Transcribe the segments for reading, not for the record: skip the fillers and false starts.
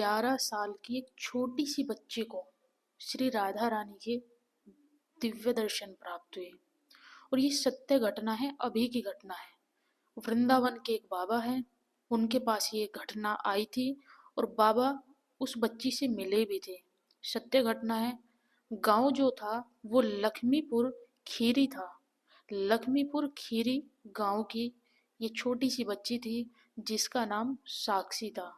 11 साल की एक छोटी सी बच्ची को श्री राधा रानी के दिव्य दर्शन प्राप्त हुए। और ये सत्य घटना है, अभी की घटना है। वृंदावन के एक बाबा हैं, उनके पास ये घटना आई थी और बाबा उस बच्ची से मिले भी थे। सत्य घटना है। गांव जो था वो लक्ष्मीपुर खीरी था। लक्ष्मीपुर खीरी गांव की ये छोटी सी बच्ची थी जिसका नाम साक्षी था।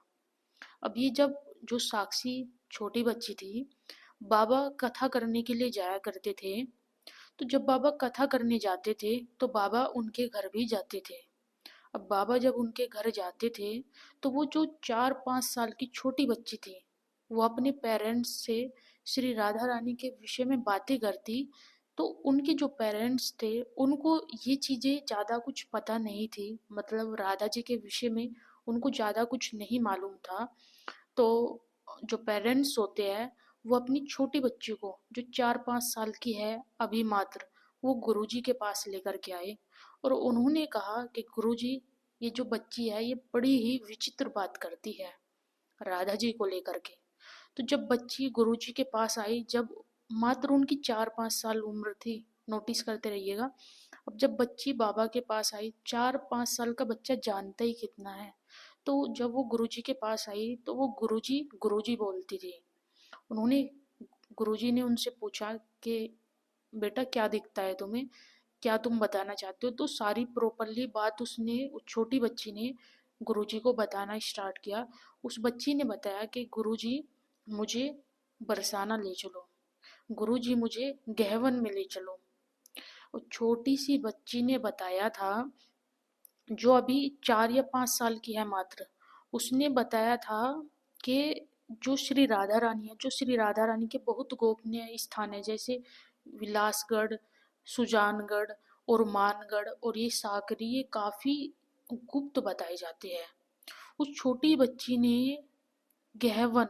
अब ये जब जो साक्षी छोटी बच्ची थी, बाबा कथा करने के लिए जाया करते थे। तो जब बाबा कथा करने जाते थे तो बाबा उनके घर भी जाते थे। अब बाबा जब उनके घर जाते थे तो वो जो 4-5 साल की छोटी बच्ची थी, वो अपने पेरेंट्स से श्री राधा रानी के विषय में बातें करती। तो उनके जो पेरेंट्स थे उनको ये चीज़ें ज़्यादा कुछ पता नहीं थी, मतलब राधा जी के विषय में उनको ज़्यादा कुछ नहीं मालूम था। तो जो पेरेंट्स होते हैं वो अपनी छोटी बच्ची को जो 4-5 साल की है अभी मात्र, वो गुरुजी के पास लेकर के आए। और उन्होंने कहा कि गुरुजी, ये जो बच्ची है ये बड़ी ही विचित्र बात करती है राधा जी को लेकर के। तो जब बच्ची गुरुजी के पास आई, जब मात्र उनकी 4-5 साल उम्र थी, नोटिस करते रहिएगा। अब जब बच्ची बाबा के पास आई, 4-5 साल का बच्चा जानता ही कितना है। तो जब वो गुरुजी के पास आई तो वो गुरुजी गुरुजी बोलती थी। उन्होंने गुरुजी ने उनसे पूछा कि बेटा क्या दिखता है तुम्हें, क्या तुम बताना चाहते हो। तो सारी प्रॉपरली बात उसने, उस छोटी बच्ची ने गुरुजी को बताना स्टार्ट किया। उस बच्ची ने बताया कि गुरुजी, मुझे बरसाना ले चलो, गुरुजी मुझे गहवन में ले चलो। और छोटी सी बच्ची ने बताया था, जो अभी 4 या 5 साल की है मात्र, उसने बताया था कि जो श्री राधा रानी है, जो श्री राधा रानी के बहुत गोपनीय स्थान है, जैसे विलासगढ़, सुजानगढ़ और मानगढ़ और ये साकरी, ये काफी गुप्त बताए जाते हैं। उस छोटी बच्ची ने गहवन,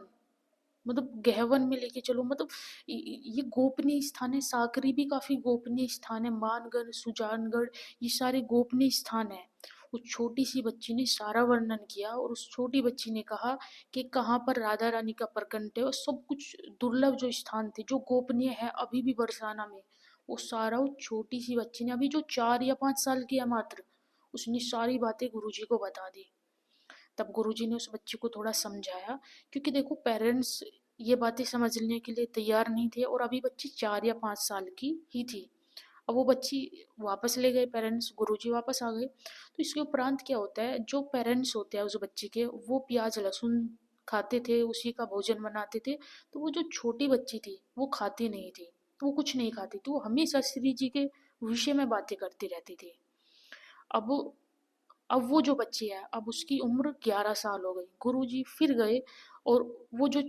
मतलब गहवन में लेके चलो, मतलब ये गोपनीय स्थान है। साकरी भी काफी गोपनीय स्थान है, मानगढ़, सुजानगढ़, ये सारे गोपनीय स्थान है। उस छोटी सी बच्ची ने सारा वर्णन किया और उस छोटी बच्ची ने कहा कि कहाँ पर राधा रानी का प्रकट है, और सब कुछ दुर्लभ जो स्थान थे जो गोपनीय है अभी भी बरसाना में, वो सारा उस छोटी सी बच्ची ने, अभी जो 4 या 5 साल की है मात्र, उसने सारी बातें गुरुजी को बता दी। तब गुरुजी ने उस बच्ची को थोड़ा समझाया, क्योंकि देखो पेरेंट्स ये बातें समझने के लिए तैयार नहीं थे और अभी बच्ची 4 या 5 साल की ही थी। अब वो बच्ची वापस ले गए पेरेंट्स, गुरुजी वापस आ गए। तो इसके उपरांत क्या होता है, जो पेरेंट्स होते हैं उस बच्ची के, वो प्याज लहसुन खाते थे, उसी का भोजन बनाते थे। तो वो जो छोटी बच्ची थी वो खाती नहीं थी, वो कुछ नहीं खाती थी, वो हमेशा श्री जी के विषय में बातें करती रहती थी। अब अब वो जो बच्ची है, अब उसकी उम्र 11 साल हो गई, गुरुजी फिर गए। और वो जो,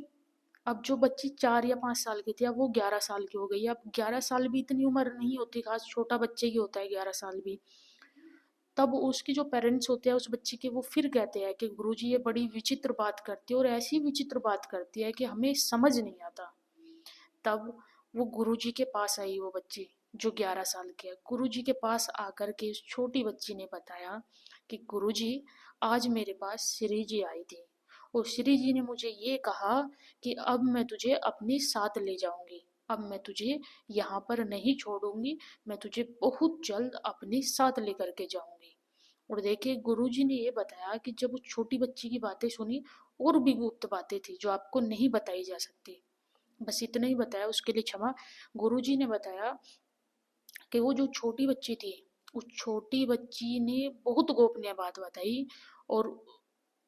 अब जो बच्ची 4 या 5 साल की थी, अब वो 11 साल की हो गई। अब 11 साल भी इतनी उम्र नहीं होती, खास छोटा बच्चे ही होता है 11 साल भी। तब उसके जो पेरेंट्स होते हैं उस बच्चे के, वो फिर कहते हैं कि गुरुजी ये बड़ी विचित्र बात करती है, और ऐसी विचित्र बात करती है कि हमें समझ नहीं आता। तब वो गुरुजी के पास आई, वो बच्ची जो 11 साल की है। गुरुजी के पास आकर के उस छोटी बच्ची ने बताया कि गुरुजी, आज मेरे पास श्री जी आई थी और श्री जी ने मुझे ये कहा कि अब मैं तुझे अपने साथ ले जाऊंगी, अब मैं तुझे यहाँ पर नहीं छोड़ूंगी, मैं तुझे बहुत जल्द अपने साथ लेकर के जाऊंगी। और देखिए गुरुजी ने ये बताया कि जब उस छोटी बच्ची की बातें सुनी, और भी गुप्त बातें थी जो आपको नहीं बताई जा सकती, बस इतना ही बताया, उसके लिए क्षमा। गुरुजी ने बताया कि वो जो छोटी बच्ची थी, उस छोटी बच्ची ने बहुत गोपनीय बात बताई। और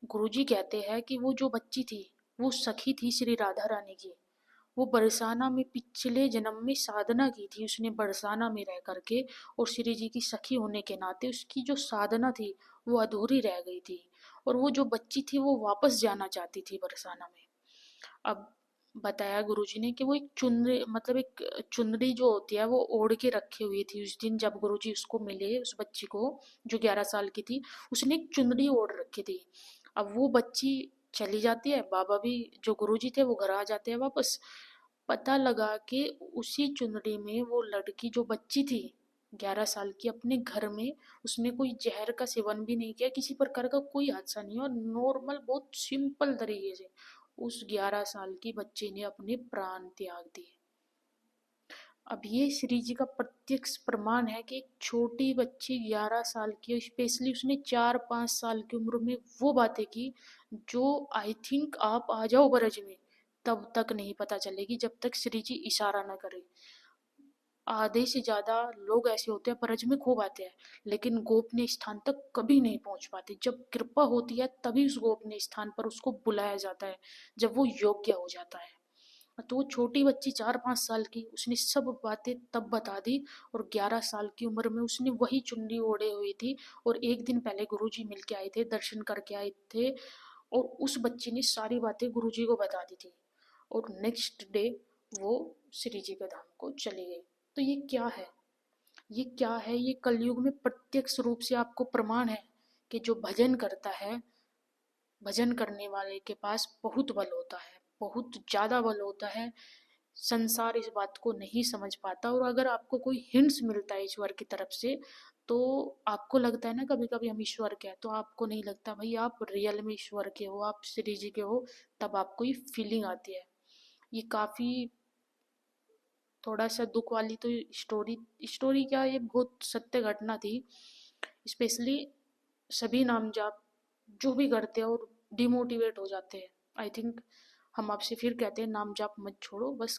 गुरुजी कहते हैं कि वो जो बच्ची थी वो सखी थी श्री राधा रानी की। वो बरसाना में पिछले जन्म में साधना की थी उसने, बरसाना में रह करके, और श्री जी की सखी होने के नाते उसकी जो साधना थी वो अधूरी रह गई थी। और वो जो बच्ची थी वो वापस जाना चाहती थी बरसाना में। अब बताया गुरुजी ने कि वो एक चुनरी, मतलब एक चुनरी जो होती है वो ओढ़ के रखी हुई थी। उस दिन जब गुरुजी उसको मिले, उस बच्ची को जो 11 साल की थी, उसने एक चुनरी ओढ़ रखी थी। अब वो बच्ची चली जाती है, बाबा भी जो गुरुजी थे वो घर आ जाते हैं वापस। पता लगा कि उसी चुनरी में वो लड़की जो बच्ची थी 11 साल की, अपने घर में उसने कोई जहर का सेवन भी नहीं किया, किसी प्रकार का कोई हादसा नहीं हुआ, नॉर्मल बहुत सिंपल तरीके से उस 11 साल की बच्ची ने अपने प्राण त्याग दिए। अब ये श्री जी का प्रत्यक्ष प्रमाण है कि एक छोटी बच्ची 11 साल की, स्पेशली उसने 4-5 साल की उम्र में वो बातें की जो आई थिंक आप आ जाओ ब्रज में तब तक नहीं पता चलेगी जब तक श्री जी इशारा ना करे। आधे से ज्यादा लोग ऐसे होते हैं ब्रज में खूब आते हैं लेकिन गोपनीय स्थान तक कभी नहीं पहुंच पाते। जब कृपा होती है तभी उस गोपनीय स्थान पर उसको बुलाया जाता है, जब वो योग्य हो जाता है। तो वो छोटी बच्ची 4-5 साल की, उसने सब बातें तब बता दी और 11 साल की उम्र में उसने वही चुन्नी ओढ़े हुई थी। और एक दिन पहले गुरुजी मिल के आए थे, दर्शन करके आए थे, और उस बच्ची ने सारी बातें गुरुजी को बता दी थी। और नेक्स्ट डे वो श्री जी के धाम को चली गई। तो ये क्या है, ये क्या है, ये कलयुग में प्रत्यक्ष रूप से आपको प्रमाण है कि जो भजन करता है, भजन करने वाले के पास बहुत बल होता है, बहुत ज्यादा बल होता है। संसार इस बात को नहीं समझ पाता। और अगर आपको कोई हिंट्स मिलता है ईश्वर की तरफ से, तो आपको लगता है ना कभी कभी हम ईश्वर के हैं, तो आपको नहीं लगता भाई आप रियल में ईश्वर के हो, आप श्री जी के हो, तब आपको ये फीलिंग आती है। ये काफी थोड़ा सा दुख वाली तो स्टोरी, स्टोरी क्या, ये बहुत सत्य घटना थी। स्पेशली सभी नाम जाप जो भी करते हैं और डिमोटिवेट हो जाते हैं, आई थिंक हम आपसे फिर कहते हैं नाम जाप मत छोड़ो, बस